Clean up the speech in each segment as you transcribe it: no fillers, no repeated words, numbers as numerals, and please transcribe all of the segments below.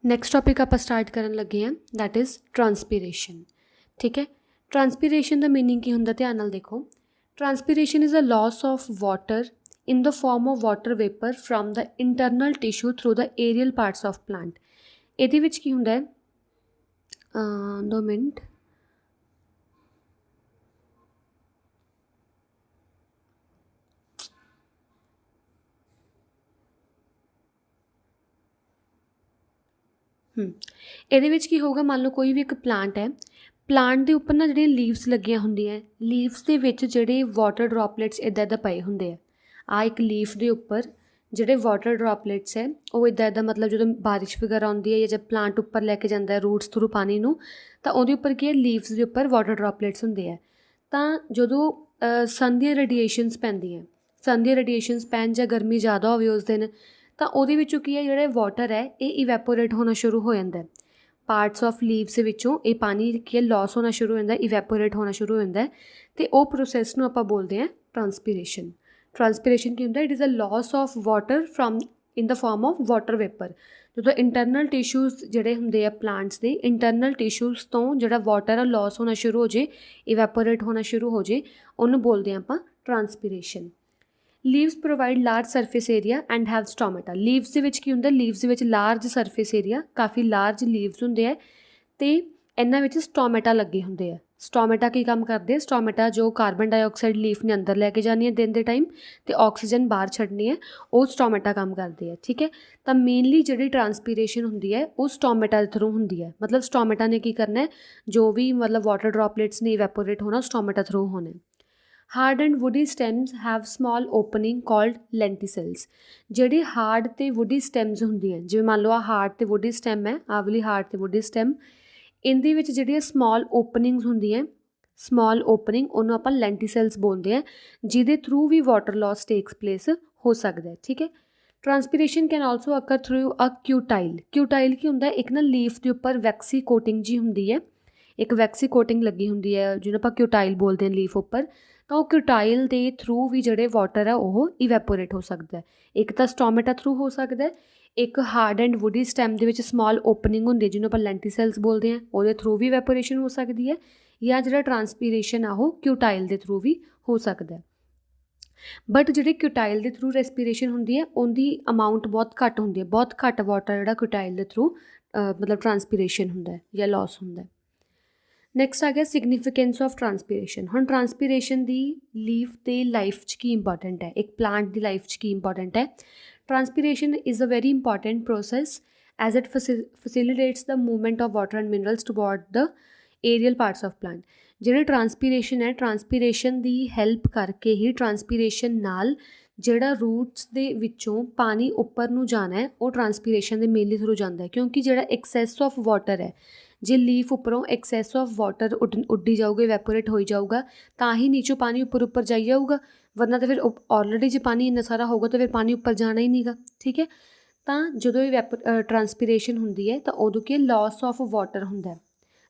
Next topic ਆਪਾਂ start ਕਰਨ ਲੱਗੇ ਹਾਂ, ਦੈਟ ਇਜ਼ ਟਰਾਂਸਪੀਰੇਸ਼ਨ। ਠੀਕ ਹੈ, ਟਰਾਂਸਪੀਰੇਸ਼ਨ ਦਾ ਮੀਨਿੰਗ ਕੀ ਹੁੰਦਾ, ਧਿਆਨ ਨਾਲ ਦੇਖੋ। Transpiration is a loss of water in the form of water vapor from the internal tissue through the aerial parts of plant। ਇਹਦੇ ਵਿੱਚ ਕੀ ਹੁੰਦਾ ਹੈ, 2 ਮਿੰਟ, ਇਹਦੇ ਵਿੱਚ ਕੀ ਹੋਊਗਾ, ਮੰਨ ਲਓ ਕੋਈ ਵੀ ਇੱਕ ਪਲਾਂਟ ਹੈ, ਪਲਾਂਟ ਦੇ ਉੱਪਰ ਨਾ ਜਿਹੜੀਆਂ ਲੀਵਸ ਲੱਗੀਆਂ ਹੁੰਦੀਆਂ, ਲੀਵਸ ਦੇ ਵਿੱਚ ਜਿਹੜੇ ਵਾਟਰ ਡਰੋਪਲੇਟਸ ਇੱਦਾਂ ਇੱਦਾਂ ਪਏ ਹੁੰਦੇ ਆ। ਆਹ ਇੱਕ ਲੀਫ ਦੇ ਉੱਪਰ ਜਿਹੜੇ ਵਾਟਰ ਡਰੋਪਲੇਟਸ ਹੈ ਉਹ ਇੱਦਾਂ ਇੱਦਾਂ, ਮਤਲਬ ਜਦੋਂ ਬਾਰਿਸ਼ ਵਗੈਰਾ ਆਉਂਦੀ ਹੈ ਜਾਂ ਜਦ ਪਲਾਂਟ ਉੱਪਰ ਲੈ ਕੇ ਜਾਂਦਾ ਰੂਟਸ ਥਰੂ ਪਾਣੀ ਨੂੰ, ਤਾਂ ਉਹਦੇ ਉੱਪਰ ਕੀ ਹੈ, ਲੀਵਸ ਦੇ ਉੱਪਰ ਵਾਟਰ ਡਰੋਪਲੇਟਸ ਹੁੰਦੇ ਆ। ਤਾਂ ਜਦੋਂ ਸਨ ਦੀਆਂ ਰੇਡੀਏਸ਼ਨਸ ਪੈਂਦੀਆਂ, ਸਨ ਦੀਆਂ ਰੇਡੀਏਸ਼ਨਸ ਪੈਣ ਜਾਂ ਗਰਮੀ ਜ਼ਿਆਦਾ ਹੋਵੇ ਉਸ ਦਿਨ, ਤਾਂ ਉਹਦੇ ਵਿੱਚੋਂ ਕੀ ਹੈ, ਜਿਹੜਾ ਵਾਟਰ ਹੈ ਇਹ ਇਵੈਪੋਰੇਟ ਹੋਣਾ ਸ਼ੁਰੂ ਹੋ ਜਾਂਦਾ। ਪਾਰਟਸ ਆਫ ਲੀਵਸ ਵਿੱਚੋਂ ਇਹ ਪਾਣੀ ਕੀ ਹੈ, ਲੋਸ ਹੋਣਾ ਸ਼ੁਰੂ ਹੋ ਜਾਂਦਾ, ਇਵੈਪੋਰੇਟ ਹੋਣਾ ਸ਼ੁਰੂ ਹੋ ਜਾਂਦਾ, ਅਤੇ ਉਹ ਪ੍ਰੋਸੈਸ ਨੂੰ ਆਪਾਂ ਬੋਲਦੇ ਹਾਂ ਟਰਾਂਸਪੀਰੇਸ਼ਨ। ਟਰਾਂਸਪੀਰੇਸ਼ਨ ਕੀ ਹੁੰਦਾ, it is a loss of water from in the form of water vapour. ਜਦੋਂ ਇੰਟਰਨਲ ਟਿਸ਼ੂਜ਼ ਜਿਹੜੇ ਹੁੰਦੇ ਆ ਪਲਾਂਟਸ ਦੇ, ਇੰਟਰਨਲ ਟਿਸ਼ੂਜ਼ ਤੋਂ ਜਿਹੜਾ ਵਾਟਰ ਆ ਲੋਸ ਹੋਣਾ ਸ਼ੁਰੂ ਹੋ ਜੇ, ਇਵੈਪੋਰੇਟ ਹੋਣਾ ਸ਼ੁਰੂ ਹੋ ਜੇ, ਉਹਨੂੰ ਬੋਲਦੇ ਹਾਂ ਆਪਾਂ transpiration. Leaves provide large surface area and have stomata. Leaves ਦੇ ਵਿੱਚ ਕੀ ਹੁੰਦਾ, ਲੀਵਸ ਦੇ ਵਿੱਚ ਲਾਰਜ ਸਰਫੇਸ ਏਰੀਆ, ਕਾਫੀ ਲਾਰਜ ਲੀਵਸ ਹੁੰਦੇ ਆ, ਅਤੇ ਇਹਨਾਂ ਵਿੱਚ ਸਟੋਮੇਟਾ ਲੱਗੇ ਹੁੰਦੇ ਆ। ਸਟੋਮੇਟਾ ਕੀ ਕੰਮ ਕਰਦੇ ਆ, ਸਟੋਮੇਟਾ ਜੋ ਕਾਰਬਨ ਡਾਈਆਕਸਾਈਡ ਲੀਫ ਨੇ ਅੰਦਰ ਲੈ ਕੇ ਜਾਣੀ ਹੈ ਦਿਨ ਦੇ ਟਾਈਮ, ਅਤੇ ਆਕਸੀਜਨ ਬਾਹਰ ਛੱਡਣੀ ਹੈ, ਉਹ ਸਟੋਮੇਟਾ ਕੰਮ ਕਰਦੇ ਆ। ਠੀਕ ਹੈ, ਤਾਂ ਮੇਨਲੀ ਜਿਹੜੀ ਟਰਾਂਸਪੀਰੇਸ਼ਨ ਹੁੰਦੀ ਹੈ ਉਹ ਸਟੋਮੇਟਾ ਦੇ ਥਰੂ ਹੁੰਦੀ ਹੈ। ਮਤਲਬ ਸਟੋਮੇਟਾ ਨੇ ਕੀ ਕਰਨਾ ਹੈ, ਜੋ ਵੀ ਮਤਲਬ ਵਾਟਰ ਡਰੋਪਲੇਟਸ ਨੇ ਇਵੈਪੋਰੇਟ ਹੋਣਾ, ਸਟੋਮੇਟਾ ਥਰੂ ਹੋਣਾ। Hard and woody stems have small opening called lenticels. ਜਿਹੜੀ ਹਾਰਡ ਅਤੇ ਵੁਡੀ ਸਟੈਮਸ ਹੁੰਦੀਆਂ, ਜਿਵੇਂ ਮੰਨ ਲਓ ਆਹ ਹਾਰਡ ਅਤੇ ਵੁਡੀ ਸਟੈਮ ਹੈ, ਆਹ ਵਾਲੀ ਹਾਰਡ ਅਤੇ ਵੁਡੀ ਸਟੈਮ, ਇਹਦੇ ਵਿੱਚ ਜਿਹੜੀਆਂ ਸਮਾਲ ਓਪਨਿੰਗਸ ਹੁੰਦੀਆਂ, ਸਮਾਲ ਓਪਨਿੰਗ, ਉਹਨੂੰ ਆਪਾਂ ਲੈਂਟੀਸੈਲਸ ਬੋਲਦੇ ਹਾਂ, ਜਿਹਦੇ ਥਰੂ ਵੀ ਵਾਟਰ ਲੋਸ ਟੇਕਸ ਪਲੇਸ ਹੋ ਸਕਦਾ ਹੈ। ਠੀਕ ਹੈ, ਟਰਾਂਸਪੀਰੇਸ਼ਨ ਕੈਨ ਆਲਸੋ ਅਕਰ ਥਰੂ ਅ ਕਿਊਟਾਈਲ। ਕਿਊਟਾਈਲ ਕੀ ਹੁੰਦਾ, ਇੱਕ ਨਾ ਲੀਫ ਦੇ ਉੱਪਰ ਵੈਕਸੀ ਕੋਟਿੰਗ ਜੀ ਹੁੰਦੀ ਹੈ, ਇੱਕ ਵੈਕਸੀ ਕੋਟਿੰਗ ਲੱਗੀ ਹੁੰਦੀ ਹੈ ਜਿਹਨੂੰ ਆਪਾਂ ਕਿਊਟਾਈਲ ਬੋਲਦੇ ਹਾਂ ਲੀਫ ਉੱਪਰ। ਤਾਂ ਉਹ ਕਿਊਟਾਈਲ ਦੇ ਥਰੂ ਵੀ ਜਿਹੜੇ ਵਾਟਰ ਹੈ ਉਹ ਇਵੈਪੋਰੇਟ ਹੋ ਸਕਦਾ। ਇੱਕ ਤਾਂ ਸਟੋਮੇਟਾ ਥਰੂ ਹੋ ਸਕਦਾ, ਇੱਕ ਹਾਰਡ ਐਂਡ ਵੁਡੀ ਸਟੈਮ ਦੇ ਵਿੱਚ ਸਮਾਲ ਓਪਨਿੰਗ ਹੁੰਦੀ ਜਿਹਨੂੰ ਆਪਾਂ ਲੈਂਟੀਸੈਲਸ ਬੋਲਦੇ ਹਾਂ, ਉਹਦੇ ਥਰੂ ਵੀ ਇਵੈਪੋਰੇਸ਼ਨ ਹੋ ਸਕਦੀ ਹੈ, ਜਾਂ ਜਿਹੜਾ ਟਰਾਂਸਪੀਰੇਸ਼ਨ ਆ ਉਹ ਕਿਊਟਾਈਲ ਦੇ ਥਰੂ ਵੀ ਹੋ ਸਕਦਾ। ਬਟ ਜਿਹੜੀ ਕਿਊਟਾਈਲ ਦੇ ਥਰੂ ਰੈਸਪੀਰੇਸ਼ਨ ਹੁੰਦੀ ਹੈ ਉਹਦੀ ਅਮਾਊਂਟ ਬਹੁਤ ਘੱਟ ਹੁੰਦੀ ਹੈ, ਬਹੁਤ ਘੱਟ ਵਾਟਰ ਜਿਹੜਾ ਕਿਊਟਾਈਲ ਦੇ ਥਰੂ ਮਤਲਬ ਟਰਾਂਸਪੀਰੇਸ਼ਨ ਹੁੰਦਾ ਜਾਂ ਲੋਸ ਹੁੰਦਾ। ਨੈਕਸਟ ਆ ਗਿਆ ਸਿਗਨੀਫਿਕੈਂਸ ਆਫ ਟਰਾਂਸਪੀਰੇਸ਼ਨ। ਹੁਣ ਟਰਾਂਸਪੀਰੇਸ਼ਨ ਦੀ ਲੀਫ ਅਤੇ ਲਾਈਫ 'ਚ ਕੀ ਇੰਪੋਰਟੈਂਟ ਹੈ, ਇੱਕ ਪਲਾਂਟ ਦੀ ਲਾਈਫ 'ਚ ਕੀ ਇੰਪੋਰਟੈਂਟ ਹੈ। Transpiration is a very important process as it facilitates the movement of water and minerals toward the aerial parts of plant. ਜਿਹੜੀ ਟਰਾਂਸਪੀਰੇਸ਼ਨ ਹੈ, ਟਰਾਂਸਪੀਰੇਸ਼ਨ ਦੀ ਹੈਲਪ ਕਰਕੇ ਹੀ, ਟਰਾਂਸਪੀਰੇਸ਼ਨ ਨਾਲ ਜਿਹੜਾ ਰੂਟਸ ਦੇ ਵਿੱਚੋਂ ਪਾਣੀ ਉੱਪਰ ਨੂੰ ਜਾਣਾ ਹੈ ਉਹ ਟਰਾਂਸਪੀਰੇਸ਼ਨ ਦੇ ਮੇਨਲੀ ਥਰੂ ਜਾਂਦਾ ਹੈ। ਕਿਉਂਕਿ ਜਿਹੜਾ ਐਕਸੈਸ ਆਫ ਵਾਟਰ ਹੈ, ਜੇ ਲੀਫ ਉੱਪਰੋਂ ਐਕਸੈਸ ਆਫ ਵਾਟਰ ਉੱਡੀ ਜਾਊਗਾ, ਇਵੈਪੋਰੇਟ ਹੋਈ ਜਾਊਗਾ, ਤਾਂ ਹੀ ਨੀਚੋਂ ਪਾਣੀ ਉੱਪਰ ਜਾਈ ਜਾਊਗਾ, ਵਰਨਾ ਤਾਂ ਫਿਰ ਆਲਰੇਡੀ ਜੇ ਪਾਣੀ ਇੰਨਾ ਸਾਰਾ ਹੋਊਗਾ ਤਾਂ ਫਿਰ ਪਾਣੀ ਉੱਪਰ ਜਾਣਾ ਹੀ ਨਹੀਂਗਾ। ਠੀਕ ਹੈ, ਤਾਂ ਜਦੋਂ ਟਰਾਂਸਪੀਰੇਸ਼ਨ ਹੁੰਦੀ ਹੈ ਤਾਂ ਉਦੋਂ ਕੀ ਲਾਸ ਆਫ ਵਾਟਰ ਹੁੰਦਾ।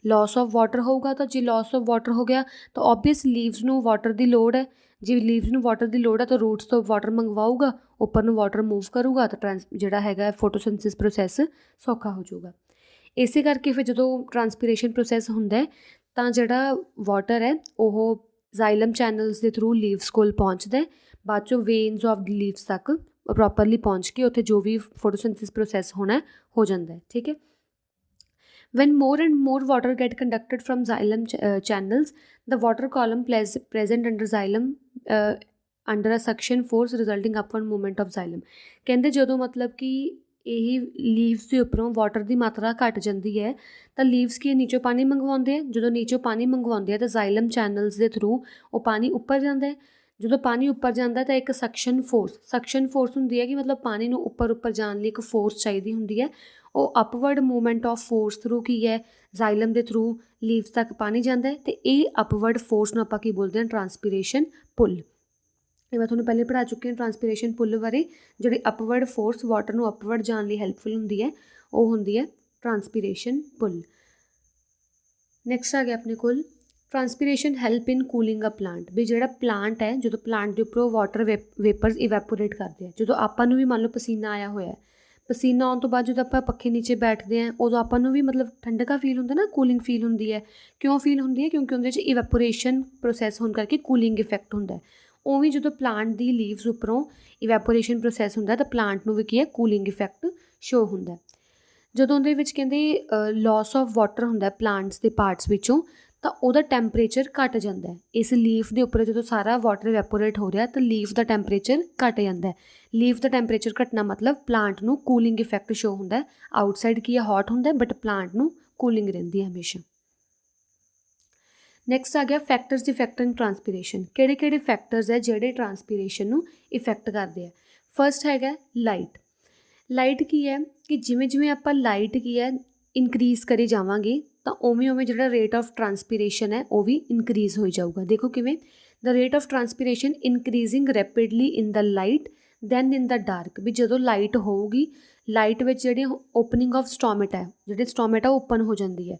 ਲਾਸ ਆਫ ਵਾਟਰ ਹੋਊਗਾ, ਤਾਂ ਜੇ ਲਾਸ ਆਫ ਵਾਟਰ ਹੋ ਗਿਆ ਤਾਂ ਓਬਵੀਅਸ ਲੀਵਸ ਨੂੰ ਵਾਟਰ ਦੀ ਲੋੜ ਹੈ। ਜੇ ਲੀਵਸ ਨੂੰ ਵਾਟਰ ਦੀ ਲੋੜ ਹੈ ਤਾਂ ਰੂਟਸ ਤੋਂ ਵਾਟਰ ਮੰਗਵਾਊਗਾ, ਉੱਪਰ ਨੂੰ ਵਾਟਰ ਮੂਵ ਕਰੂਗਾ, ਤਾਂ ਜਿਹੜਾ ਹੈਗਾ ਫੋਟੋਸਿੰਥਸਿਸ ਪ੍ਰੋਸੈਸ ਸੌਖਾ ਹੋ ਜਾਊਗਾ। ਇਸੇ ਕਰਕੇ ਫਿਰ ਜਦੋਂ ਟਰਾਂਸਪੀਰੇਸ਼ਨ ਪ੍ਰੋਸੈਸ ਹੁੰਦਾ ਹੈ ਤਾਂ ਜਿਹੜਾ ਵਾਟਰ ਹੈ ਉਹ ਜ਼ਾਈਲਮ ਚੈਨਲਸ ਦੇ ਥਰੂ ਲੀਵਸ ਕੋਲ ਪਹੁੰਚਦਾ, ਬਾਅਦ 'ਚੋਂ ਵੇਨਸ ਆਫ ਦੀ ਲੀਵਸ ਤੱਕ ਪ੍ਰੋਪਰਲੀ ਪਹੁੰਚ ਕੇ ਉੱਥੇ ਜੋ ਵੀ ਫੋਟੋਸਿੰਥਸਿਸ ਪ੍ਰੋਸੈਸ ਹੋਣਾ ਹੋ ਜਾਂਦਾ। ਠੀਕ ਹੈ, when more and more water get conducted from xylem channels, the water column present under xylem under a suction force resulting upward movement of xylem। ਕਹਿੰਦੇ ਜਦੋਂ ਮਤਲਬ ਕਿ ਇਹ ਲੀਵਸ ਦੇ ਉੱਪਰੋਂ ਵਾਟਰ ਦੀ ਮਾਤਰਾ ਘੱਟ ਜਾਂਦੀ ਹੈ ਤਾਂ ਲੀਵਸ ਕੀ ਨੀਚੋਂ ਪਾਣੀ ਮੰਗਵਾਉਂਦੇ ਆ, ਜਦੋਂ ਨੀਚੋਂ ਪਾਣੀ ਮੰਗਵਾਉਂਦੇ ਆ ਤਾਂ ਜ਼ਾਈਲਮ ਚੈਨਲਸ ਦੇ ਥਰੂ ਉਹ ਪਾਣੀ ਉੱਪਰ ਜਾਂਦਾ ਹੈ। ਜਦੋਂ ਪਾਣੀ ਉੱਪਰ ਜਾਂਦਾ ਤਾਂ ਇੱਕ ਸਕਸ਼ਨ ਫੋਰਸ ਹੁੰਦੀ ਹੈ ਕਿ ਮਤਲਬ ਪਾਣੀ ਨੂੰ ਉੱਪਰ ਜਾਣ ਲਈ ਇੱਕ ਫੋਰਸ ਚਾਹੀਦੀ ਹੁੰਦੀ ਹੈ। ਉਹ upward movement of force through ਕੀ ਹੈ, ਜ਼ਾਈਲਮ ਦੇ ਥਰੂ ਲੀਵਸ ਤੱਕ ਪਾਣੀ ਜਾਂਦਾ ਹੈ, ਅਤੇ ਇਹ ਅਪਵਰਡ ਫੋਰਸ ਨੂੰ ਆਪਾਂ ਕੀ ਬੋਲਦੇ ਹਾਂ, ਟਰਾਂਸਪੀਰੇਸ਼ਨ ਪੁੱਲ। ਇਹ ਮੈਂ ਤੁਹਾਨੂੰ ਪਹਿਲੇ ਪੜ੍ਹਾ ਚੁੱਕੀ ਹਾਂ ਟਰਾਂਸਪੀਰੇਸ਼ਨ ਪੁੱਲ ਬਾਰੇ। ਜਿਹੜੀ ਅਪਵਰਡ ਫੋਰਸ ਵਾਟਰ ਨੂੰ ਅਪਵਰਡ ਜਾਣ ਲਈ ਹੈਲਪਫੁਲ ਹੁੰਦੀ ਹੈ ਉਹ ਹੁੰਦੀ ਹੈ ਟਰਾਂਸਪੀਰੇਸ਼ਨ ਪੁੱਲ। ਨੈਕਸਟ ਆ ਗਿਆ ਆਪਣੇ ਕੋਲ ਟਰਾਂਸਪੀਰੇਸ਼ਨ ਹੈਲਪ ਇਨ ਕੂਲਿੰਗ ਅ ਪਲਾਂਟ। ਵੀ ਜਿਹੜਾ ਪਲਾਂਟ ਹੈ, ਜਦੋਂ ਪਲਾਂਟ ਦੇ ਉੱਪਰੋਂ ਵਾਟਰ ਵੇਪਰਸ ਇਵੈਪੋਰੇਟ ਕਰਦੇ ਆ, ਜਦੋਂ ਆਪਾਂ ਨੂੰ ਵੀ ਮੰਨ ਲਓ ਪਸੀਨਾ ਆਇਆ ਹੋਇਆ, ਪਸੀਨਾ ਆਉਣ ਤੋਂ ਬਾਅਦ ਜਦੋਂ ਆਪਾਂ ਪੱਖੇ ਨੀਚੇ ਬੈਠਦੇ ਹਾਂ ਉਦੋਂ ਆਪਾਂ ਨੂੰ ਵੀ ਮਤਲਬ ਠੰਡਕਾ ਫੀਲ ਹੁੰਦਾ ਨਾ, ਕੂਲਿੰਗ ਫੀਲ ਹੁੰਦੀ ਹੈ। ਕਿਉਂ ਫੀਲ ਹੁੰਦੀ ਹੈ? ਕਿਉਂਕਿ ਉਹਦੇ 'ਚ ਇਵੈਪੋਰੇਸ਼ਨ ਪ੍ਰੋਸੈਸ ਹੋਣ ਕਰਕੇ ਕੂਲਿੰਗ ਇਫੈਕਟ ਹੁੰਦਾ। ਉਵੇਂ ਜਦੋਂ ਪਲਾਂਟ ਦੀ ਲੀਵਸ ਉੱਪਰੋਂ ਇਵੈਪੋਰੇਸ਼ਨ ਪ੍ਰੋਸੈਸ ਹੁੰਦਾ ਤਾਂ ਪਲਾਂਟ ਨੂੰ ਵੀ ਕੀ ਹੈ, ਕੂਲਿੰਗ ਇਫੈਕਟ ਸ਼ੋ ਹੁੰਦਾ। ਜਦੋਂ ਉਹਦੇ ਵਿੱਚ ਕਹਿੰਦੇ ਲੋਸ ਆਫ ਵਾਟਰ ਹੁੰਦਾ ਪਲਾਂਟਸ ਦੇ ਪਾਰਟਸ ਵਿੱਚੋਂ, ਤਾਂ ਉਹਦਾ ਟੈਂਪਰੇਚਰ ਘੱਟ ਜਾਂਦਾ ਹੈ। ਇਸ ਲੀਫ ਦੇ ਉੱਪਰ ਜਦੋਂ ਸਾਰਾ ਵਾਟਰ ਇਵੈਪੋਰੇਟ ਹੋ ਰਿਹਾ ਤਾਂ ਲੀਫ ਦਾ ਟੈਂਪਰੇਚਰ ਘੱਟ ਜਾਂਦਾ ਹੈ। ਲੀਫ ਦਾ ਟੈਂਪਰੇਚਰ ਘਟਣਾ ਮਤਲਬ ਪਲਾਂਟ ਨੂੰ ਕੂਲਿੰਗ ਇਫੈਕਟ ਸ਼ੋ ਹੁੰਦਾ। ਆਊਟਸਾਈਡ ਕੀ ਹੈ, ਹੌਟ ਹੁੰਦਾ, ਬਟ ਪਲਾਂਟ ਨੂੰ ਕੂਲਿੰਗ ਰਹਿੰਦੀ ਹੈ ਹਮੇਸ਼ਾ। ਨੈਕਸਟ ਆ ਗਿਆ ਫੈਕਟਰਸ ਇਫੈਕਟਿੰਗ ਟਰਾਂਸਪੀਰੇਸ਼ਨ। ਕਿਹੜੇ ਕਿਹੜੇ ਫੈਕਟਰਸ ਹੈ ਜਿਹੜੇ ਟਰਾਂਸਪੀਰੇਸ਼ਨ ਨੂੰ ਇਫੈਕਟ ਕਰਦੇ ਆ? ਫਸਟ ਹੈਗਾ ਲਾਈਟ। ਲਾਈਟ ਕੀ ਹੈ ਕਿ ਜਿਵੇਂ ਜਿਵੇਂ ਆਪਾਂ ਲਾਈਟ ਕੀ ਹੈ ਇਨਕਰੀਜ਼ ਕਰੀ ਜਾਵਾਂਗੇ ਤਾਂ ਉਵੇਂ ਉਵੇਂ ਜਿਹੜਾ ਰੇਟ ਆਫ ਟਰਾਂਸਪੀਰੇਸ਼ਨ ਹੈ ਉਹ ਵੀ ਇਨਕਰੀਜ਼ ਹੋਈ ਜਾਊਗਾ। ਦੇਖੋ ਕਿਵੇਂ, the rate of transpiration increasing rapidly in the light than in the dark. ਵੀ ਜਦੋਂ ਲਾਈਟ ਹੋਊਗੀ, ਲਾਈਟ ਵਿੱਚ ਜਿਹੜੀ ਓਪਨਿੰਗ ਆਫ ਸਟੋਮੇਟਾ ਹੈ, ਜਿਹੜੇ ਸਟੋਮੇਟਾ ਓਪਨ ਹੋ ਜਾਂਦੀ ਹੈ,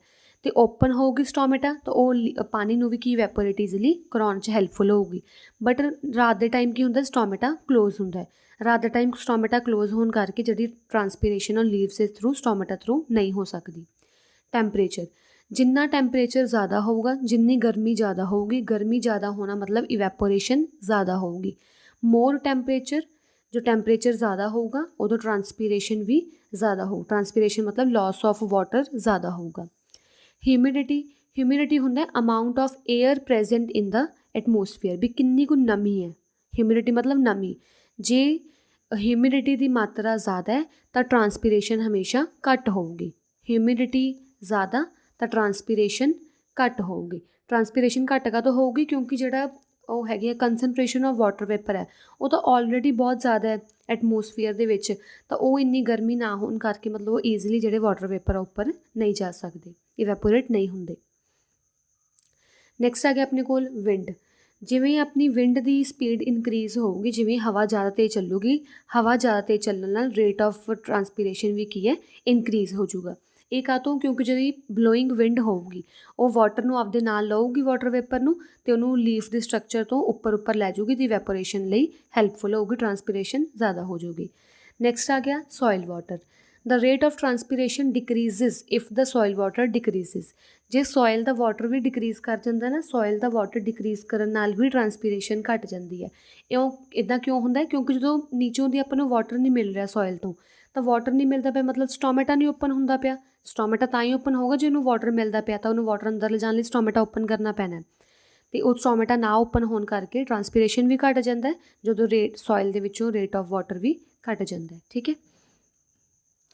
ਅਤੇ ਓਪਨ ਹੋਊਗੀ ਸਟੋਮੇਟਾ ਤਾਂ ਉਹ ਪਾਣੀ ਨੂੰ ਵੀ ਕੀ ਇਵੈਪੋਰੇਟ ਈਜ਼ੀਲੀ ਕਰਾਉਣ 'ਚ ਹੈਲਪਫੁਲ ਹੋਊਗੀ। ਬਟ ਰਾਤ ਦੇ ਟਾਈਮ ਕੀ ਹੁੰਦਾ, ਸਟੋਮੇਟਾ ਕਲੋਜ਼ ਹੁੰਦਾ ਹੈ। ਰਾਤ ਦੇ ਟਾਈਮ ਸਟੋਮੇਟਾ ਕਲੋਜ਼ ਹੋਣ ਕਰਕੇ ਜਿਹੜੀ ਟਰਾਂਸਪੀਰੇਸ਼ਨ ਉਹ ਲੀਵਸ ਦੇ ਥਰੂ, ਸਟੋਮੇਟਾ ਥਰੂ ਨਹੀਂ ਹੋ ਸਕਦੀ। ਟੈਂਪਰੇਚਰ, ਜਿੰਨਾ ਟੈਂਪਰੇਚਰ ਜ਼ਿਆਦਾ ਹੋਊਗਾ, ਜਿੰਨੀ ਗਰਮੀ ਜ਼ਿਆਦਾ ਹੋਊਗੀ, ਗਰਮੀ ਜ਼ਿਆਦਾ ਹੋਣਾ ਮਤਲਬ ਇਵੈਪੋਰੇਸ਼ਨ ਜ਼ਿਆਦਾ ਹੋਊਗੀ। ਮੋਰ ਟੈਂਪਰੇਚਰ, ਜੋ ਟੈਂਪਰੇਚਰ ਜ਼ਿਆਦਾ ਹੋਊਗਾ ਉਦੋਂ ਟਰਾਂਸਪੀਰੇਸ਼ਨ ਵੀ ਜ਼ਿਆਦਾ ਹੋਊ। ਟਰਾਂਸਪੀਰੇਸ਼ਨ ਮਤਲਬ ਲੋਸ ਆਫ ਵਾਟਰ ਜ਼ਿਆਦਾ ਹੋਊਗਾ। ਹਿਊਮਿਡਿਟੀ, ਹਿਊਮਿਡਿਟੀ ਹੁੰਦਾ amount of air present in the atmosphere, ਵੀ ਕਿੰਨੀ ਕੁ ਨਮੀ ਹੈ। ਹਿਊਮਿਡਿਟੀ ਮਤਲਬ ਨਮੀ। ਜੇ ਹਿਊਮਿਡਿਟੀ ਦੀ ਮਾਤਰਾ ਜ਼ਿਆਦਾ ਹੈ ਤਾਂ ਟਰਾਂਸਪੀਰੇਸ਼ਨ ਹਮੇਸ਼ਾ ਘੱਟ ਹੋਊਗੀ। ਹਿਊਮਿਡਿਟੀ ਜ਼ਿਆਦਾ ਤਾਂ ਟਰਾਂਸਪੀਰੇਸ਼ਨ ਘੱਟ ਹੋਊਗੀ। ਟਰਾਂਸਪੀਰੇਸ਼ਨ ਘੱਟ ਕਾਹਤੋਂ ਹੋਊਗੀ? ਕਿਉਂਕਿ ਜਿਹੜਾ ਉਹ ਹੈਗੀ ਆ ਕੰਸਨਟ੍ਰੇਸ਼ਨ ਆਫ ਵਾਟਰ ਵੇਪਰ ਹੈ ਉਹ ਤਾਂ ਆਲਰੇਡੀ ਬਹੁਤ ਜ਼ਿਆਦਾ ਹੈ ਐਟਮੋਸਫੀਅਰ ਦੇ ਵਿੱਚ, ਤਾਂ ਉਹ ਇੰਨੀ ਗਰਮੀ ਨਾ ਹੋਣ ਕਰਕੇ ਮਤਲਬ ਉਹ ਈਜ਼ੀਲੀ ਜਿਹੜੇ ਵਾਟਰ ਵੇਪਰ ਆ ਉੱਪਰ ਨਹੀਂ ਜਾ ਸਕਦੇ, ਇਵੈਪੋਰੇਟ ਨਹੀਂ ਹੁੰਦੇ। ਨੈਕਸਟ ਆ ਗਿਆ ਆਪਣੇ ਕੋਲ ਵਿੰਡ। ਜਿਵੇਂ ਆਪਣੀ ਵਿੰਡ ਦੀ ਸਪੀਡ ਇਨਕਰੀਜ਼ ਹੋਊਗੀ, ਜਿਵੇਂ ਹਵਾ ਜ਼ਿਆਦਾ ਤੇਜ਼ ਚੱਲੂਗੀ, ਹਵਾ ਜ਼ਿਆਦਾ ਤੇਜ਼ ਚੱਲਣ ਨਾਲ ਰੇਟ ਆਫ ਟਰਾਂਸਪੀਰੇਸ਼ਨ ਵੀ ਕੀ ਹੈ, ਇਨਕਰੀਜ਼ ਹੋ ਜਾਊਗਾ। ਇਹ ਕਾਹਤੋਂ? ਕਿਉਂਕਿ ਜਿਹੜੀ ਬਲੋਇੰਗ ਵਿੰਡ ਹੋਊਗੀ ਉਹ ਵਾਟਰ ਨੂੰ ਆਪਦੇ ਨਾਲ ਲਊਗੀ, ਵਾਟਰ ਵੇਪਰ ਨੂੰ, ਅਤੇ ਉਹਨੂੰ ਲੀਫ ਦੇ ਸਟਰਕਚਰ ਤੋਂ ਉੱਪਰ ਉੱਪਰ ਲੈ ਜਾਊਗੀ, ਦੀ ਇਵੈਪੋਰੇਸ਼ਨ ਲਈ ਹੈਲਪਫੁਲ ਹੋਊਗੀ, ਟਰਾਂਸਪੀਰੇਸ਼ਨ ਜ਼ਿਆਦਾ ਹੋ ਜਾਊਗੀ। ਨੈਕਸਟ ਆ ਗਿਆ soil water. The rate of transpiration decreases if the soil water decreases. ਜੇ ਸੋਇਲ ਦਾ ਵਾਟਰ ਵੀ ਡਿਕਰੀਜ਼ ਕਰ ਜਾਂਦਾ ਨਾ, ਸੋਇਲ ਦਾ ਵਾਟਰ ਡਿਕਰੀਜ਼ ਕਰਨ ਨਾਲ ਵੀ ਟਰਾਂਸਪੀਰੇਸ਼ਨ ਘੱਟ ਜਾਂਦੀ ਹੈ। ਇਉਂ ਇੱਦਾਂ ਕਿਉਂ ਹੁੰਦਾ? ਕਿਉਂਕਿ ਜਦੋਂ ਨੀਚੋਂ ਦੀ ਆਪਾਂ ਨੂੰ ਵਾਟਰ ਨਹੀਂ ਮਿਲ ਰਿਹਾ ਸੋਇਲ ਤੋਂ, ਤਾਂ ਵਾਟਰ ਨਹੀਂ ਮਿਲਦਾ ਪਿਆ ਮਤਲਬ ਸਟੋਮੇਟਾ ਨਹੀਂ ਓਪਨ ਹੁੰਦਾ ਪਿਆ। ਸਟੋਮੇਟਾ ਤਾਂ ਹੀ ਓਪਨ ਹੋਊਗਾ ਜੇ ਉਹਨੂੰ ਵਾਟਰ ਮਿਲਦਾ ਪਿਆ, ਤਾਂ ਉਹਨੂੰ ਵਾਟਰ ਅੰਦਰ ਲਿਜਾਣ ਲਈ ਸਟੋਮੇਟਾ ਓਪਨ ਕਰਨਾ ਪੈਣਾ, ਅਤੇ ਉਹ ਸਟੋਮੇਟਾ ਨਾ ਓਪਨ ਹੋਣ ਕਰਕੇ ਟਰਾਂਸਪੀਰੇਸ਼ਨ ਵੀ ਘੱਟ ਜਾਂਦਾ ਜਦੋਂ ਸੋਇਲ ਦੇ ਵਿੱਚੋਂ ਰੇਟ ਆਫ ਵਾਟਰ ਵੀ ਘੱਟ ਜਾਂਦਾ। ਠੀਕ ਹੈ।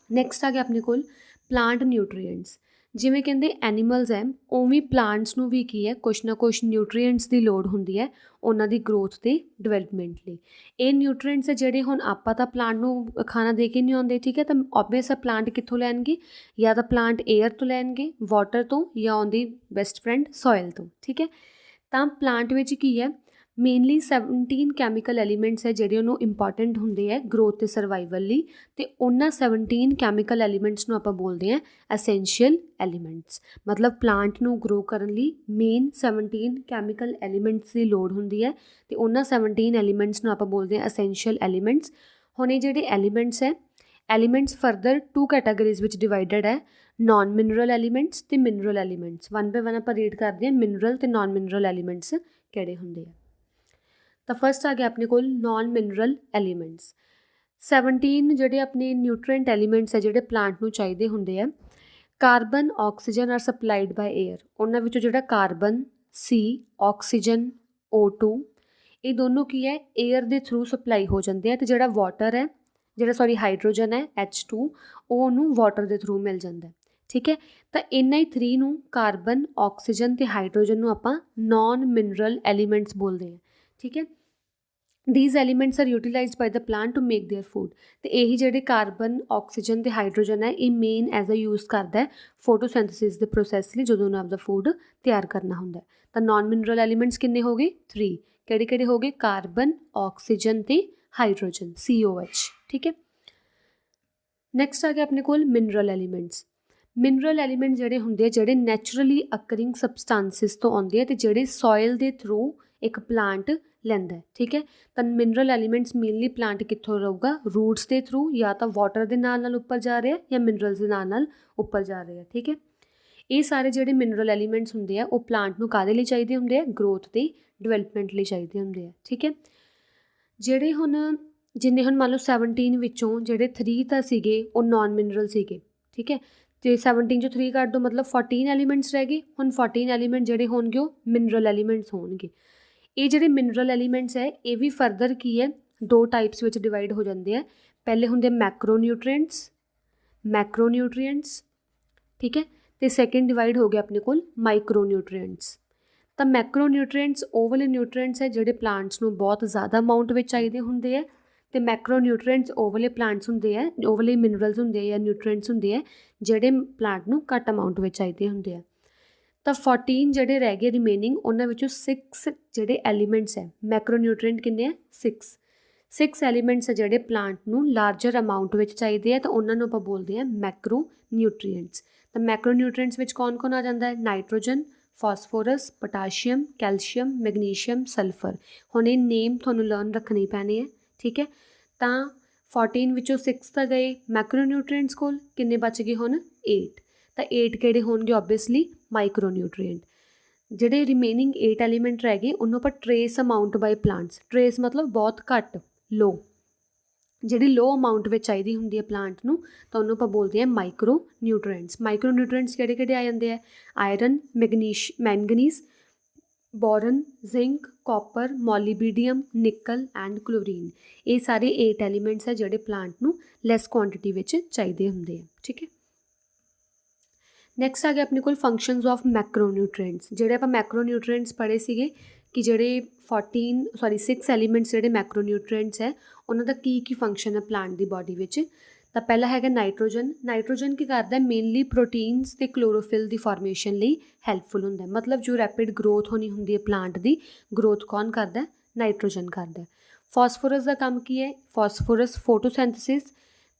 ਨੈਕਸਟ ਆ ਗਿਆ ਆਪਣੇ ਕੋਲ ਪਲਾਂਟ ਨਿਊਟਰੀਐਂਟਸ। ਜਿਵੇਂ ਕਹਿੰਦੇ ਐਨੀਮਲਸ ਹੈ ਉਵੇਂ ਪਲਾਂਟਸ ਨੂੰ ਵੀ ਕੀ ਹੈ, ਕੁਛ ਨਾ ਕੁਛ ਨਿਊਟਰੀਐਂਟਸ ਦੀ ਲੋੜ ਹੁੰਦੀ ਹੈ ਉਹਨਾਂ ਦੀ ਗਰੋਥ ਅਤੇ ਡਿਵੈਲਪਮੈਂਟ ਲਈ। ਇਹ ਨਿਊਟਰੀਐਂਟਸ ਹੈ ਜਿਹੜੇ ਹੁਣ ਆਪਾਂ ਤਾਂ ਪਲਾਂਟ ਨੂੰ ਖਾਣਾ ਦੇ ਕੇ ਨਹੀਂ ਆਉਂਦੇ, ਠੀਕ ਹੈ, ਤਾਂ ਓਬਵੀਅਸ ਆ ਪਲਾਂਟ ਕਿੱਥੋਂ ਲੈਣਗੇ? ਜਾਂ ਤਾਂ ਪਲਾਂਟ ਏਅਰ ਤੋਂ ਲੈਣਗੇ, ਵਾਟਰ ਤੋਂ, ਜਾਂ ਉਹਦੀ ਬੈਸਟ ਫਰੈਂਡ ਸੋਇਲ ਤੋਂ। ਠੀਕ ਹੈ, ਤਾਂ ਪਲਾਂਟ ਵਿੱਚ ਕੀ ਹੈ, ਮੇਨਲੀ 17 ਕੈਮੀਕਲ ਐਲੀਮੈਂਟਸ ਹੈ ਜਿਹੜੇ ਉਹਨੂੰ ਇੰਪੋਰਟੈਂਟ ਹੁੰਦੇ ਹੈ ਗਰੋਥ ਅਤੇ ਸਰਵਾਈਵਲ ਲਈ, ਅਤੇ ਉਹਨਾਂ 17 ਕੈਮੀਕਲ ਐਲੀਮੈਂਟਸ ਨੂੰ ਆਪਾਂ ਬੋਲਦੇ ਹਾਂ ਐਸੈਂਸ਼ੀਅਲ ਐਲੀਮੈਂਟਸ। ਮਤਲਬ ਪਲਾਂਟ ਨੂੰ ਗਰੋ ਕਰਨ ਲਈ ਮੇਨ 17 ਕੈਮੀਕਲ ਐਲੀਮੈਂਟਸ ਦੀ ਲੋੜ ਹੁੰਦੀ ਹੈ, ਅਤੇ ਉਹਨਾਂ 17 ਐਲੀਮੈਂਟਸ ਨੂੰ ਆਪਾਂ ਬੋਲਦੇ ਹਾਂ ਐਸੈਂਸ਼ੀਅਲ ਐਲੀਮੈਂਟਸ। ਹੁਣ ਇਹ ਜਿਹੜੇ ਐਲੀਮੈਂਟਸ ਹੈ, ਐਲੀਮੈਂਟਸ ਫਰਦਰ 2 ਕੈਟਾਗਰੀਜ਼ ਵਿੱਚ ਡਿਵਾਈਡਡ ਹੈ, ਨਾਨ ਮਿਨਰਲ ਐਲੀਮੈਂਟਸ ਅਤੇ ਮਿਨਰਲ ਐਲੀਮੈਂਟਸ। 1 ਬਾਏ 1 ਆਪਾਂ ਰੀਡ ਕਰਦੇ ਹਾਂ ਮਿਨਰਲ ਅਤੇ ਨਾਨ ਮਿਨਰਲ ਐਲੀਮੈਂਟਸ ਕਿਹੜੇ ਹੁੰਦੇ ਆ। ਤਾਂ ਫਸਟ ਆ ਗਿਆ ਆਪਣੇ ਕੋਲ ਨਾਨ ਮਿਨਰਲ ਐਲੀਮੈਂਟਸ। 17 ਜਿਹੜੇ ਆਪਣੇ ਨਿਊਟ੍ਰੀਐਂਟ ਐਲੀਮੈਂਟਸ ਹੈ ਜਿਹੜੇ ਪਲਾਂਟ ਨੂੰ ਚਾਹੀਦੇ ਹੁੰਦੇ ਆ। Carbon, oxygen are supplied by air. ਉਹਨਾਂ ਵਿੱਚੋਂ ਜਿਹੜਾ ਕਾਰਬਨ ਸੀ, ਆਕਸੀਜਨ O2, ਇਹ ਦੋਨੋਂ ਕੀ ਹੈ, ਏਅਰ ਦੇ ਥਰੂ ਸਪਲਾਈ ਹੋ ਜਾਂਦੇ ਆ, ਅਤੇ ਜਿਹੜਾ ਵਾਟਰ ਹੈ, ਜਿਹੜਾ ਹਾਈਡਰੋਜਨ ਹੈ H2, ਉਹ ਉਹਨੂੰ ਵਾਟਰ ਦੇ ਥਰੂ ਮਿਲ ਜਾਂਦਾ। ਠੀਕ ਹੈ, ਤਾਂ ਇਹਨਾਂ ਹੀ 3 ਨੂੰ, ਕਾਰਬਨ, ਆਕਸੀਜਨ ਅਤੇ ਹਾਈਡਰੋਜਨ ਨੂੰ ਆਪਾਂ ਨਾਨ ਮਿਨਰਲ ਐਲੀਮੈਂਟਸ ਬੋਲਦੇ ਹਾਂ। ਠੀਕ ਹੈ, these elements are utilized by the plant to make their food। ਅਤੇ ਇਹੀ ਜਿਹੜੇ ਕਾਰਬਨ, ਆਕਸੀਜਨ ਅਤੇ ਹਾਈਡਰੋਜਨ ਹੈ ਇਹ ਮੇਨ ਐਜ਼ ਅ ਯੂਜ਼ ਕਰਦਾ ਫੋਟੋਸਿੰਥੇਸਿਸ ਦੇ ਪ੍ਰੋਸੈਸ ਲਈ, ਜਦੋਂ ਉਹਨੂੰ ਆਪਦਾ ਫੂਡ ਤਿਆਰ ਕਰਨਾ ਹੁੰਦਾ। ਤਾਂ ਨਾਨ ਮਿਨਰਲ ਐਲੀਮੈਂਟਸ ਕਿੰਨੇ ਹੋ ਗਏ? 3। ਕਿਹੜੇ ਕਿਹੜੇ ਹੋ ਗਏ? ਕਾਰਬਨ, ਆਕਸੀਜਨ ਅਤੇ ਹਾਈਡਰੋਜਨ COH। ਠੀਕ ਹੈ, ਨੈਕਸਟ ਆ ਗਿਆ ਆਪਣੇ ਕੋਲ ਮਿਨਰਲ ਐਲੀਮੈਂਟਸ। ਮਿਨਰਲ ਐਲੀਮੈਂਟ ਜਿਹੜੇ ਹੁੰਦੇ ਆ, ਜਿਹੜੇ ਨੈਚੁਰਲੀ ਅਕਰਿੰਗ ਸਬਸਟਾਂਸਿਸ ਤੋਂ ਆਉਂਦੇ ਆ, ਅਤੇ ਜਿਹੜੇ ਸੋਇਲ ਦੇ ਥਰੂ ਇੱਕ ਪਲਾਂਟ ਲੈਂਦਾ ਹੈ। ਠੀਕ ਹੈ, ਤਾਂ ਮਿਨਰਲ ਐਲੀਮੈਂਟਸ ਮੇਨਲੀ ਪਲਾਂਟ ਕਿੱਥੋਂ ਲਊਗਾ? ਰੂਟਸ ਦੇ ਥਰੂ, ਜਾਂ ਤਾਂ ਵਾਟਰ ਦੇ ਨਾਲ ਉੱਪਰ ਜਾ ਰਿਹਾ ਜਾਂ ਮਿਨਰਲਸ ਦੇ ਨਾਲ ਉੱਪਰ ਜਾ ਰਿਹਾ। ਠੀਕ ਹੈ, ਇਹ ਸਾਰੇ ਜਿਹੜੇ ਮਿਨਰਲ ਐਲੀਮੈਂਟਸ ਹੁੰਦੇ ਆ ਉਹ ਪਲਾਂਟ ਨੂੰ ਕਾਹਦੇ ਲਈ ਚਾਹੀਦੇ ਹੁੰਦੇ ਆ? ਗਰੋਥ ਦੀ ਡਿਵੈਲਪਮੈਂਟ ਲਈ ਚਾਹੀਦੇ ਹੁੰਦੇ ਆ। ਠੀਕ ਹੈ, ਜਿਹੜੇ ਜਿੰਨੇ ਮੰਨ ਲਓ 17 ਵਿੱਚੋਂ ਜਿਹੜੇ 3 ਤਾਂ ਸੀਗੇ ਉਹ ਨਾਨ ਮਿਨਰਲ ਸੀਗੇ। ਠੀਕ ਹੈ, ਅਤੇ 17 ਚੋਂ 3 ਕੱਢ ਦਿਓ, ਮਤਲਬ 14 ਐਲੀਮੈਂਟਸ ਰਹਿ ਗਏ। ਹੁਣ 14 ਐਲੀਮੈਂਟ ਜਿਹੜੇ ਹੋਣਗੇ ਉਹ ਮਿਨਰਲ ਐਲੀਮੈਂਟਸ ਹੋਣਗੇ। ਇਹ ਜਿਹੜੇ ਮਿਨਰਲ ਐਲੀਮੈਂਟਸ ਹੈ ਇਹ ਵੀ ਫਰਦਰ ਕੀ ਹੈ, 2 ਟਾਈਪਸ ਵਿੱਚ ਡਿਵਾਈਡ ਹੋ ਜਾਂਦੇ ਆ। ਪਹਿਲੇ ਹੁੰਦੇ ਮੈਕਰੋਨਿਊਟ੍ਰੀਐਂਟਸ, ਠੀਕ ਹੈ, ਅਤੇ ਸੈਕਿੰਡ ਡਿਵਾਈਡ ਹੋ ਗਿਆ ਆਪਣੇ ਕੋਲ ਮਾਈਕਰੋਨਿਊਟ੍ਰੀਐਂਟਸ। ਤਾਂ ਮੈਕਰੋਨਿਊਟ੍ਰੀਐਂਟਸ ਉਹ ਵਾਲੇ ਨਿਊਟ੍ਰੀਐਂਟਸ ਹੈ ਜਿਹੜੇ ਪਲਾਂਟਸ ਨੂੰ ਬਹੁਤ ਜ਼ਿਆਦਾ ਅਮਾਊਂਟ ਵਿੱਚ ਚਾਹੀਦੇ ਹੁੰਦੇ ਆ, ਅਤੇ ਮੈਕਰੋਨਿਊਟ੍ਰੀਐਂਟਸ ਉਹ ਵਾਲੇ ਪਲਾਂਟਸ ਹੁੰਦੇ ਆ, ਉਹ ਵਾਲੇ ਮਿਨਰਲਸ ਹੁੰਦੇ ਆ ਜਾਂ ਨਿਊਟ੍ਰੀਐਂਟਸ ਹੁੰਦੇ ਆ ਜਿਹੜੇ ਪਲਾਂਟ ਨੂੰ ਘੱਟ ਅਮਾਊਂਟ ਵਿੱਚ ਚਾਹੀਦੇ ਹੁੰਦੇ ਆ। ਤਾਂ 14 ਜਿਹੜੇ ਰਹਿ ਗਏ ਰਿਮੇਨਿੰਗ, ਉਹਨਾਂ ਵਿੱਚੋਂ 6 ਜਿਹੜੇ ਐਲੀਮੈਂਟਸ ਹੈ, ਮੈਕਰੋਨਿਊਟ੍ਰੀਐਂਟ ਕਿੰਨੇ ਆ? 6 ਐਲੀਮੈਂਟਸ ਹੈ ਜਿਹੜੇ ਪਲਾਂਟ ਨੂੰ ਲਾਰਜਰ ਅਮਾਊਂਟ ਵਿੱਚ ਚਾਹੀਦੇ ਆ, ਤਾਂ ਉਹਨਾਂ ਨੂੰ ਆਪਾਂ ਬੋਲਦੇ ਹਾਂ ਮੈਕਰੋਨਿਊਟ੍ਰੀਐਂਟਸ। ਤਾਂ ਮੈਕਰੋਨਿਊਟ੍ਰੀਐਂਟਸ ਵਿੱਚ ਕੌਣ ਆ ਜਾਂਦਾ ਹੈ? Nitrogen, phosphorus, potassium, calcium, magnesium, sulphur. ਹੁਣ ਇਹ ਨੇਮ ਤੁਹਾਨੂੰ ਲਰਨ ਰੱਖਣੇ ਪੈਣੇ ਹੈ। ਠੀਕ ਹੈ, ਤਾਂ 14 ਵਿੱਚੋਂ 6 ਤਾਂ ਗਏ ਮੈਕਰੋਨਿਊਟ੍ਰੀਐਂਟਸ ਕੋਲ, ਕਿੰਨੇ ਬਚ ਗਏ ਹੁਣ? 8। ਤਾਂ 8 ਕਿਹੜੇ ਹੋਣਗੇ? ਓਬਵੀਅਸਲੀ ਮਾਈਕਰੋਨਿਊਟ੍ਰੀਐਂਟ। ਜਿਹੜੇ ਰਿਮੇਨਿੰਗ 8 ਐਲੀਮੈਂਟ ਰਹਿ ਗਏ ਉਹਨੂੰ ਆਪਾਂ ਟਰੇਸ ਅਮਾਊਂਟ ਬਾਈ ਪਲਾਂਟਸ, ਟਰੇਸ ਮਤਲਬ ਬਹੁਤ ਘੱਟ, ਲੋ, ਜਿਹੜੀ ਲੋ ਅਮਾਊਂਟ ਵਿੱਚ ਚਾਹੀਦੀ ਹੁੰਦੀ ਹੈ ਪਲਾਂਟ ਨੂੰ, ਤਾਂ ਉਹਨੂੰ ਆਪਾਂ ਬੋਲਦੇ ਹਾਂ ਮਾਈਕਰੋਨਿਊਟ੍ਰੀਐਂਟਸ। ਮਾਈਕਰੋਨਿਊਟ੍ਰੀਐਂਟਸ ਕਿਹੜੇ ਆਏ ਜਾਂਦੇ ਆ? Iron, manganese, boron, zinc, copper, molybdenum, nickel and chlorine. ਇਹ ਸਾਰੇ 8 ਐਲੀਮੈਂਟਸ ਹੈ ਜਿਹੜੇ ਪਲਾਂਟ ਨੂੰ ਲੈਸ ਕੁਆਂਟਿਟੀ ਵਿੱਚ ਚਾਹੀਦੇ ਹੁੰਦੇ ਆ। ਠੀਕ ਹੈ, ਨੈਕਸਟ ਆ ਗਿਆ ਆਪਣੇ ਕੋਲ ਫੰਕਸ਼ਨਸ ਆਫ ਮੈਕਰੋਨਿਊਟ੍ਰੀਐਂਟਸ। ਜਿਹੜੇ ਆਪਾਂ ਮੈਕਰੋਨਿਊਟ੍ਰੀਐਂਟਸ ਪੜ੍ਹੇ ਸੀਗੇ ਕਿ ਜਿਹੜੇ 6 ਐਲੀਮੈਂਟਸ ਜਿਹੜੇ ਮੈਕਰੋਨਿਊਟ੍ਰੀਐਂਟਸ ਹੈ ਉਹਨਾਂ ਦਾ ਕੀ ਫੰਕਸ਼ਨ ਹੈ ਪਲਾਂਟ ਦੀ ਬਾਡੀ ਵਿੱਚ। ਤਾਂ ਪਹਿਲਾ ਹੈਗਾ ਨਾਈਟ੍ਰੋਜਨ। ਨਾਈਟ੍ਰੋਜਨ ਕੀ ਕਰਦਾ? ਮੇਨਲੀ ਪ੍ਰੋਟੀਨਸ ਅਤੇ ਕਲੋਰੋਫਿਲ ਦੀ ਫਾਰਮੇਸ਼ਨ ਲਈ ਹੈਲਪਫੁਲ ਹੁੰਦਾ। ਮਤਲਬ ਜੋ ਰੈਪਿਡ ਗਰੋਥ ਹੋਣੀ ਹੁੰਦੀ ਹੈ ਪਲਾਂਟ ਦੀ, ਗਰੋਥ ਕੌਣ ਕਰਦਾ? ਨਾਈਟ੍ਰੋਜਨ ਕਰਦਾ। ਫਾਸਫੋਰਸ ਦਾ ਕੰਮ ਕੀ ਹੈ? ਫਾਸਫੋਰਸ ਫੋਟੋਸੈਂਥਸਿਸ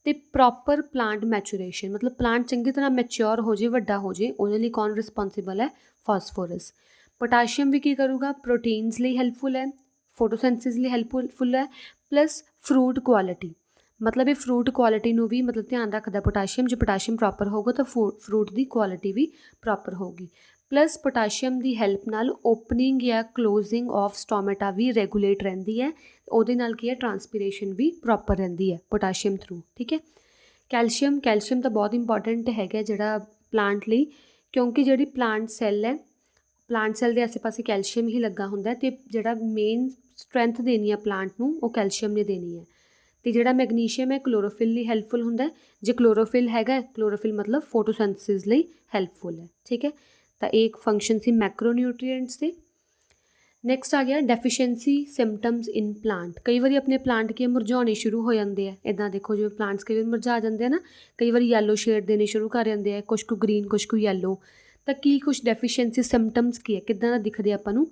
ਅਤੇ ਪ੍ਰੋਪਰ ਪਲਾਂਟ ਮੈਚੂਰੇਸ਼ਨ, ਮਤਲਬ ਪਲਾਂਟ ਚੰਗੀ ਤਰ੍ਹਾਂ ਮੈਚਿਓਰ ਹੋ ਜੇ, ਵੱਡਾ ਹੋ ਜੇ, ਉਹਦੇ ਲਈ ਕੌਣ ਰਿਸਪੋਂਸੀਬਲ ਹੈ? ਫਾਸਫੋਰਸ। ਪੋਟਾਸ਼ੀਅਮ ਵੀ ਕੀ ਕਰੂਗਾ? ਪ੍ਰੋਟੀਨਸ ਲਈ ਹੈਲਪਫੁਲ ਹੈ, ਫੋਟੋਸੈਂਥਸਿਸ ਲਈ ਹੈਲਪਫੁਲ ਹੈ, ਪਲੱਸ ਫਰੂਟ ਕੁਆਲਿਟੀ, ਮਤਲਬ ਇਹ ਫਰੂਟ ਕੁਆਲਿਟੀ ਨੂੰ ਵੀ ਮਤਲਬ ਧਿਆਨ ਰੱਖਦਾ ਪੋਟਾਸ਼ੀਅਮ। ਜੇ ਪੋਟਾਸ਼ੀਅਮ ਪ੍ਰੋਪਰ ਹੋਊਗਾ ਤਾਂ ਫਰੂਟ ਦੀ ਕੁਆਲਿਟੀ ਵੀ ਪ੍ਰੋਪਰ ਹੋਊਗੀ। ਪਲੱਸ ਪੋਟਾਸ਼ੀਅਮ ਦੀ ਹੈਲਪ ਨਾਲ ਓਪਨਿੰਗ ਜਾਂ closing of stomata we regulate ਰਹਿੰਦੀ ਹੈ, ਉਹਦੇ ਨਾਲ ਕੀ ਹੈ? ਟਰਾਂਸਪੀਰੇਸ਼ਨ ਵੀ ਪ੍ਰੋਪਰ ਰਹਿੰਦੀ ਹੈ ਪੋਟਾਸ਼ੀਅਮ ਥਰੂ। ਠੀਕ ਹੈ, ਕੈਲਸ਼ੀਅਮ ਤਾਂ ਬਹੁਤ ਇੰਪੋਰਟੈਂਟ ਹੈਗਾ ਜਿਹੜਾ ਪਲਾਂਟ ਲਈ, ਕਿਉਂਕਿ ਜਿਹੜੀ ਪਲਾਂਟ ਸੈੱਲ ਹੈ, ਪਲਾਂਟ ਸੈੱਲ ਦੇ ਆਸੇ ਪਾਸੇ ਕੈਲਸ਼ੀਅਮ ਹੀ ਲੱਗਾ ਹੁੰਦਾ, ਅਤੇ ਜਿਹੜਾ ਮੇਨ ਸਟਰੈਂਥ ਦੇਣੀ ਹੈ ਪਲਾਂਟ ਨੂੰ ਉਹ ਕੈਲਸ਼ੀਅਮ ਨੇ ਦੇਣੀ ਹੈ। ਅਤੇ ਜਿਹੜਾ ਮੈਗਨੀਸ਼ੀਅਮ ਹੈ ਕਲੋਰੋਫਿਲ ਲਈ ਹੈਲਪਫੁਲ ਹੁੰਦਾ। ਜੇ ਕਲੋਰੋਫਿਲ ਹੈਗਾ, ਕਲੋਰੋਫਿਲ ਮਤਲਬ ਫੋਟੋਸੈਂਥਸਿਸ ਲਈ ਹੈਲਪਫੁਲ ਹੈ। ਠੀਕ ਹੈ, ਤਾਂ ਇਹ ਇੱਕ ਫੰਕਸ਼ਨ ਸੀ ਮੈਕਰੋਨਿਊਟ੍ਰੀਐਂਟਸ ਦੇ। ਨੈਕਸਟ ਆ ਗਿਆ ਡੈਫੀਸ਼ੀਐਂਸੀ ਸਿੰਪਟਮਸ ਇਨ ਪਲਾਂਟ। ਕਈ ਵਾਰੀ ਆਪਣੇ ਪਲਾਂਟ ਕੀ ਮੁਰਝਾਉਣੇ ਸ਼ੁਰੂ ਹੋ ਜਾਂਦੇ ਆ। ਇੱਦਾਂ ਦੇਖੋ ਜਿਵੇਂ ਪਲਾਂਟਸ ਕਈ ਵਾਰ ਮੁਰਝਾ ਜਾਂਦੇ ਆ ਨਾ, ਕਈ ਵਾਰੀ ਯੈਲੋ ਸ਼ੇਡ ਦੇਣੇ ਸ਼ੁਰੂ ਕਰ ਜਾਂਦੇ ਆ, ਕੁਛ ਕੁ ਗ੍ਰੀਨ ਕੁਛ ਕੁ ਯੈਲੋ। ਤਾਂ ਕੁਛ ਡੈਫੀਸ਼ੀਐਂਸੀ ਸਿੰਪਟਮਸ ਕੀ ਹੈ, ਕਿੱਦਾਂ ਦਾ ਦਿਖਦੇ ਆਪਾਂ ਨੂੰ?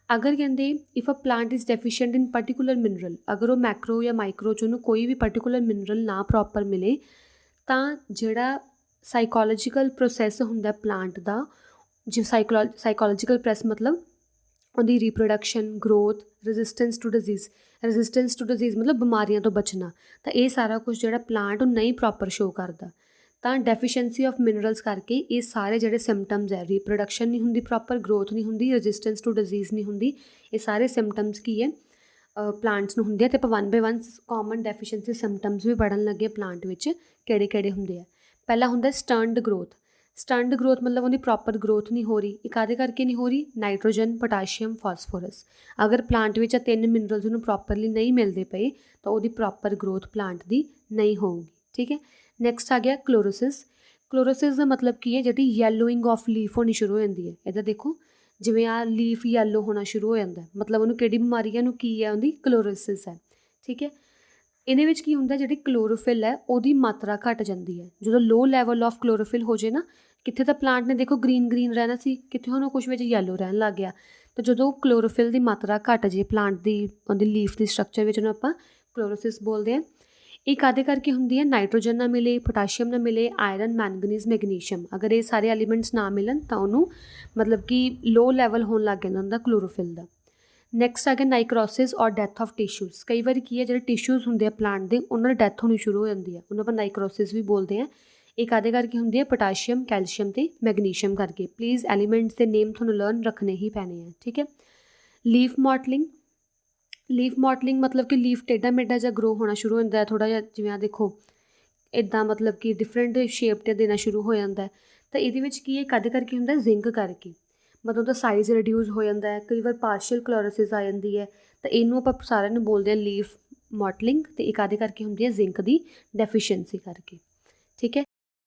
ਅਗਰ ਕਹਿੰਦੇ if a plant is deficient in particular mineral, ਅਗਰ ਉਹ ਮੈਕਰੋ ਜਾਂ ਮਾਈਕਰੋ 'ਚ ਉਹਨੂੰ ਕੋਈ ਵੀ ਪਰਟੀਕੂਲਰ ਮਿਨਰਲ ਨਾ ਪ੍ਰੋਪਰ ਮਿਲੇ, ਤਾਂ ਜਿਹੜਾ ਸਾਈਕੋਲੋਜੀਕਲ ਪ੍ਰੋਸੈਸ ਹੁੰਦਾ ਪਲਾਂਟ ਦਾ, ਜੋ ਸਾਈਕੋਲੋਜੀਕਲ ਪ੍ਰੋਸੈਸ ਮਤਲਬ ਉਹਦੀ reproduction, growth, resistance to disease ਮਤਲਬ ਬਿਮਾਰੀਆਂ ਤੋਂ ਬਚਣਾ, ਤਾਂ ਇਹ ਸਾਰਾ ਕੁਛ ਜਿਹੜਾ ਪਲਾਂਟ ਉਹ ਨਹੀਂ ਪ੍ਰੋਪਰ ਸ਼ੋ ਕਰਦਾ। ਤਾਂ ਡੈਫੀਸ਼ੀਐਂਸੀ ਆਫ ਮਿਨਰਲਸ ਕਰਕੇ ਇਹ ਸਾਰੇ ਜਿਹੜੇ ਸਿੰਪਟਮਸ ਹੈ, ਰੀਪਰੋਡਕਸ਼ਨ ਨਹੀਂ ਹੁੰਦੀ ਪ੍ਰੋਪਰ, ਗਰੋਥ ਨਹੀਂ ਹੁੰਦੀ, ਰੈਜ਼ਿਸਟੈਂਸ ਟੂ ਡਿਜ਼ੀਜ਼ ਨਹੀਂ ਹੁੰਦੀ, ਇਹ ਸਾਰੇ ਸਿੰਪਟਮਸ ਕੀ ਹੈ ਪਲਾਂਟਸ ਨੂੰ ਹੁੰਦੇ ਆ। ਅਤੇ ਆਪਾਂ 1 by 1 ਕਾਮਨ ਡੈਫੀਸ਼ੀਐਂਸੀ ਸਿੰਪਟਮਸ ਵੀ ਪੜ੍ਹਨ ਲੱਗੇ ਪਲਾਂਟ ਵਿੱਚ ਕਿਹੜੇ ਹੁੰਦੇ ਆ। ਪਹਿਲਾ ਹੁੰਦਾ ਸਟਰਨਡ ਗਰੋਥ ਮਤਲਬ ਉਹਦੀ ਪ੍ਰੋਪਰ ਗਰੋਥ ਨਹੀਂ ਹੋ ਰਹੀ। ਇਹ ਕਾਹਦੇ ਕਰਕੇ ਨਹੀਂ ਹੋ ਰਹੀ? Nitrogen, potassium, phosphorus. ਅਗਰ ਪਲਾਂਟ ਵਿੱਚ 3 ਮਿਨਰਲਸ ਉਹਨੂੰ ਪ੍ਰੋਪਰਲੀ ਨਹੀਂ ਮਿਲਦੇ ਪਏ ਤਾਂ ਉਹਦੀ ਪ੍ਰੋਪਰ ਗਰੋਥ ਪਲਾਂਟ ਦੀ ਨਹੀਂ ਹੋਊਗੀ। ਠੀਕ ਹੈ, ਨੈਕਸਟ ਆ ਗਿਆ ਕਲੋਰੋਸਿਸ ਦਾ ਮਤਲਬ ਕੀ ਹੈ? ਜਿਹੜੀ ਯੈਲੋਇੰਗ ਆਫ ਲੀਫ ਹੋਣੀ ਸ਼ੁਰੂ ਹੋ ਜਾਂਦੀ ਹੈ। ਇੱਦਾਂ ਦੇਖੋ ਜਿਵੇਂ ਆਹ ਲੀਫ ਯੈਲੋ ਹੋਣਾ ਸ਼ੁਰੂ ਹੋ ਜਾਂਦਾ, ਮਤਲਬ ਉਹਨੂੰ ਕਿਹੜੀ ਬਿਮਾਰੀ ਹੈ? ਉਹਨੂੰ ਕੀ ਹੈ? ਉਹਦੀ ਕਲੋਰੋਸਿਸ ਹੈ। ਠੀਕ ਹੈ, ਇਹਦੇ ਵਿੱਚ ਕੀ ਹੁੰਦਾ? ਜਿਹੜੀ ਕਲੋਰੋਫਿਲ ਹੈ ਉਹਦੀ ਮਾਤਰਾ ਘੱਟ ਜਾਂਦੀ ਹੈ। ਜਦੋਂ ਲੋ ਲੈਵਲ ਆਫ ਕਲੋਰੋਫਿਲ ਹੋ ਜੇ ਨਾ, ਕਿੱਥੇ ਤਾਂ ਪਲਾਂਟ ਨੇ ਦੇਖੋ ਗ੍ਰੀਨ ਰਹਿਣਾ ਸੀ, ਕਿੱਥੇ ਹੁਣ ਕੁਛ ਵਿੱਚ ਯੈਲੋ ਰਹਿਣ ਲੱਗ ਗਿਆ। ਤਾਂ ਜਦੋਂ ਕਲੋਰੋਫਿਲ ਦੀ ਮਾਤਰਾ ਘੱਟ ਜੇ ਪਲਾਂਟ ਦੀ, ਉਹਦੀ ਲੀਫ ਦੀ ਸਟਰਕਚਰ ਵਿੱਚ, ਉਹਨੂੰ ਆਪਾਂ ਕਲੋਰੋਸਿਸ ਬੋਲਦੇ ਹਾਂ। ਇਹ ਕਾਹਦੇ ਕਰਕੇ ਹੁੰਦੀ ਹੈ? ਨਾਈਟ੍ਰੋਜਨ ਨਾ ਮਿਲੇ, ਪੋਟਾਸ਼ੀਅਮ ਨਾ ਮਿਲੇ, ਆਇਰਨ, ਮੈਂਗਨੀਜ਼, ਮੈਗਨੀਸ਼ੀਅਮ, ਅਗਰ ਇਹ ਸਾਰੇ ਐਲੀਮੈਂਟਸ ਨਾ ਮਿਲਣ ਤਾਂ ਉਹਨੂੰ ਮਤਲਬ ਕਿ ਲੋ ਲੈਵਲ ਹੋਣ ਲੱਗ ਜਾਂਦਾ ਹੁੰਦਾ ਕਲੋਰੋਫਿਲ ਦਾ। ਨੈਕਸਟ ਆ ਗਿਆ ਨਾਈਕਰੋਸਿਸ ਔਰ ਡੈਥ ਆਫ ਟਿਸ਼ੂਜ਼। ਕਈ ਵਾਰੀ ਕੀ ਹੈ ਜਿਹੜੇ ਟਿਸ਼ੂਜ਼ ਹੁੰਦੇ ਆ ਪਲਾਂਟ ਦੇ ਉਹਨਾਂ ਦੀ ਡੈਥ ਹੋਣੀ ਸ਼ੁਰੂ ਹੋ ਜਾਂਦੀ ਹੈ, ਉਹਨੂੰ ਆਪਾਂ ਨਾਈਕਰੋਸਿਸ ਵੀ ਬੋਲਦੇ ਹਾਂ। ਇਹ ਕਾਹਦੇ ਕਰਕੇ ਹੁੰਦੀ ਹੈ? ਪੋਟਾਸ਼ੀਅਮ, ਕੈਲਸ਼ੀਅਮ ਅਤੇ ਮੈਗਨੀਸ਼ੀਅਮ ਕਰਕੇ। ਪਲੀਜ਼ ਐਲੀਮੈਂਟਸ ਦੇ ਨੇਮ ਤੁਹਾਨੂੰ ਲਰਨ ਰੱਖਣੇ ਹੀ ਪੈਣੇ ਆ, ਠੀਕ ਹੈ। ਲੀਫ ਮੋਟਲਿੰਗ, ਲੀਫ ਮੋਟਲਿੰਗ ਮਤਲਬ ਕਿ ਲੀਫ ਟੇਢਾ ਮੇਢਾ ਜਿਹਾ ਗਰੋ ਹੋਣਾ ਸ਼ੁਰੂ ਹੋ ਜਾਂਦਾ ਹੈ ਥੋੜ੍ਹਾ ਜਿਹਾ, ਜਿਵੇਂ ਆ ਦੇਖੋ ਇੱਦਾਂ, ਮਤਲਬ ਕਿ ਡਿਫਰੈਂਟ ਸ਼ੇਪ 'ਤੇ ਦੇਣਾ ਸ਼ੁਰੂ ਹੋ ਜਾਂਦਾ। ਤਾਂ ਇਹਦੇ ਵਿੱਚ ਕੀ ਹੈ, ਕਾਹਦੇ ਕਰਕੇ ਹੁੰਦਾ? ਜ਼ਿੰਕ ਕਰਕੇ। ਮਤਲਬ ਉਹਦਾ ਸਾਈਜ਼ ਰਿਡਿਊਸ ਹੋ ਜਾਂਦਾ ਹੈ, ਕਈ ਵਾਰ ਪਾਰਸ਼ੀਅਲ ਕਲੋਰੋਸਿਸ ਆ ਜਾਂਦੀ ਹੈ। ਤਾਂ ਇਹਨੂੰ ਆਪਾਂ ਸਾਰਿਆਂ ਨੂੰ ਬੋਲਦੇ ਹਾਂ ਲੀਫ ਮੋਟਲਿੰਗ, ਅਤੇ ਇਹ ਕਾਹਦੇ ਕਰਕੇ ਹੁੰਦੀ ਹੈ? ਜ਼ਿੰਕ ਦੀ ਡੈਫੀਸ਼ੀਐਂਸੀ ਕਰਕੇ।